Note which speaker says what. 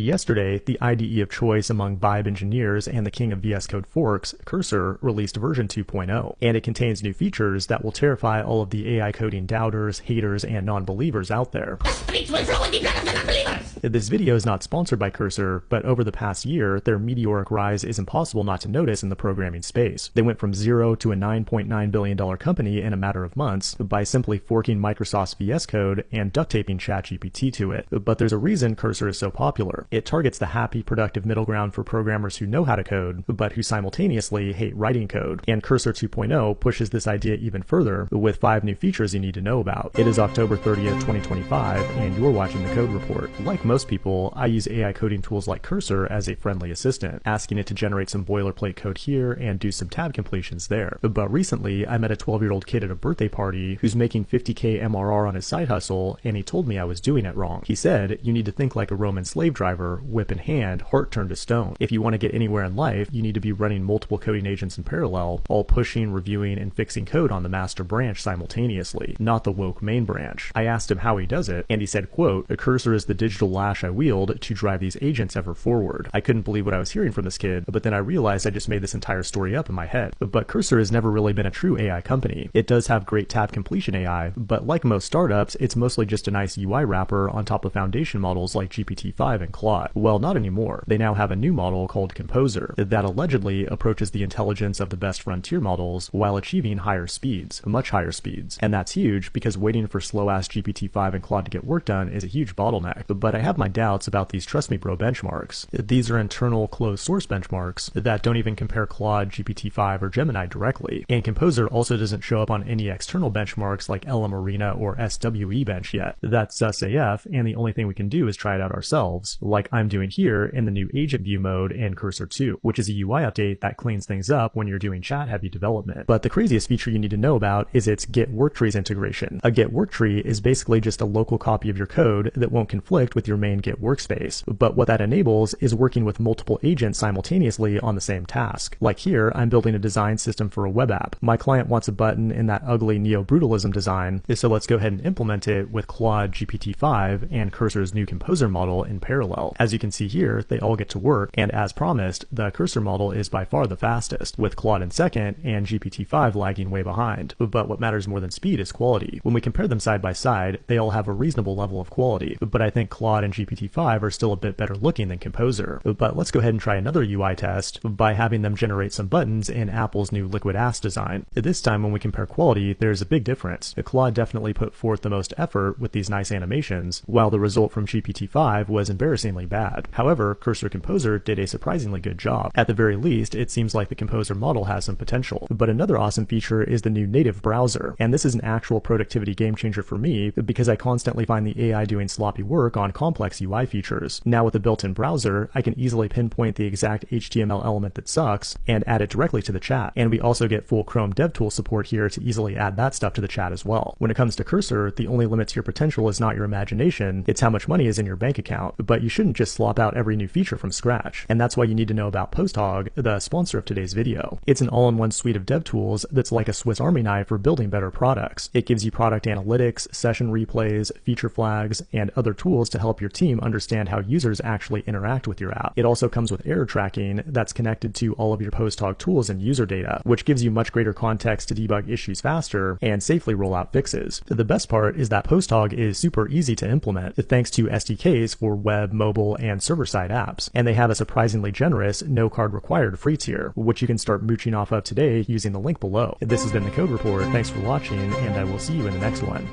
Speaker 1: Yesterday, the IDE of choice among Vibe engineers and the king of VS Code forks, Cursor, released version 2.0, and it contains new features that will terrify all of the AI coding doubters, haters, and non-believers out there. This video is not sponsored by Cursor, but over the past year, their meteoric rise is impossible not to notice in the programming space. They went from zero to a $9.9 billion company in a matter of months by simply forking Microsoft's VS Code and duct taping ChatGPT to it. But there's a reason Cursor is so popular. It targets the happy, productive middle ground for programmers who know how to code, but who simultaneously hate writing code. And Cursor 2.0 pushes this idea even further with 5 new features you need to know about. It is October 30th, 2025, and you're watching the Code Report. Like most people, I use AI coding tools like Cursor as a friendly assistant, asking it to generate some boilerplate code here and do some tab completions there. But recently, I met a 12-year-old kid at a birthday party who's making 50K MRR on his side hustle, and he told me I was doing it wrong. He said, "You need to think like a Roman slave driver, whip in hand, heart turned to stone. If you want to get anywhere in life, you need to be running multiple coding agents in parallel, all pushing, reviewing, and fixing code on the master branch simultaneously, not the woke main branch." I asked him how he does it, and he said, quote, "A cursor is the digital lash I wield to drive these agents ever forward." I couldn't believe what I was hearing from this kid, but then I realized I just made this entire story up in my head. But Cursor has never really been a true AI company. It does have great tab completion AI, but like most startups, it's mostly just a nice UI wrapper on top of foundation models like GPT-5 and Claude. Well, not anymore. They now have a new model called Composer that allegedly approaches the intelligence of the best frontier models while achieving higher speeds, much higher speeds. And that's huge because waiting for slow-ass GPT-5 and Claude to get work done is a huge bottleneck. But I have my doubts about these trust me bro benchmarks. These are internal closed source benchmarks that don't even compare Claude, GPT-5, or Gemini directly. And Composer also doesn't show up on any external benchmarks like LM Arena or SWE Bench yet. That's sus AF, and the only thing we can do is try it out ourselves, like I'm doing here in the new Agent View mode in Cursor 2, which is a UI update that cleans things up when you're doing chat-heavy development. But the craziest feature you need to know about is its Get Worktrees integration. A Get Worktree is basically just a local copy of your code that won't conflict with your main Git workspace. But what that enables is working with multiple agents simultaneously on the same task. Like here, I'm building a design system for a web app. My client wants a button in that ugly neo-brutalism design, so let's go ahead and implement it with Claude GPT-5 and Cursor's new Composer model in parallel. As you can see here, they all get to work, and as promised, the Cursor model is by far the fastest, with Claude in second and GPT-5 lagging way behind. But what matters more than speed is quality. When we compare them side by side, they all have a reasonable level of quality, but I think Claude and GPT-5 are still a bit better looking than Composer. But let's go ahead and try another UI test by having them generate some buttons in Apple's new Liquid Ass design. This time when we compare quality, there's a big difference. Claude definitely put forth the most effort with these nice animations, while the result from GPT-5 was embarrassingly bad. However, Cursor Composer did a surprisingly good job. At the very least, it seems like the Composer model has some potential. But another awesome feature is the new native browser, and this is an actual productivity game changer for me because I constantly find the AI doing sloppy work on complex UI features. Now with the built-in browser, I can easily pinpoint the exact HTML element that sucks and add it directly to the chat. And we also get full Chrome DevTools support here to easily add that stuff to the chat as well. When it comes to Cursor, the only limit to your potential is not your imagination, it's how much money is in your bank account. But you shouldn't just slop out every new feature from scratch. And that's why you need to know about PostHog, the sponsor of today's video. It's an all-in-one suite of dev tools that's like a Swiss Army knife for building better products. It gives you product analytics, session replays, feature flags, and other tools to help your team understand how users actually interact with your app. It also comes with error tracking that's connected to all of your PostHog tools and user data, which gives you much greater context to debug issues faster and safely roll out fixes. The best part is that PostHog is super easy to implement thanks to SDKs for web, mobile, and server-side apps. And they have a surprisingly generous, no card required free tier, which you can start mooching off of today using the link below. This has been the Code Report. Thanks for watching, and I will see you in the next one.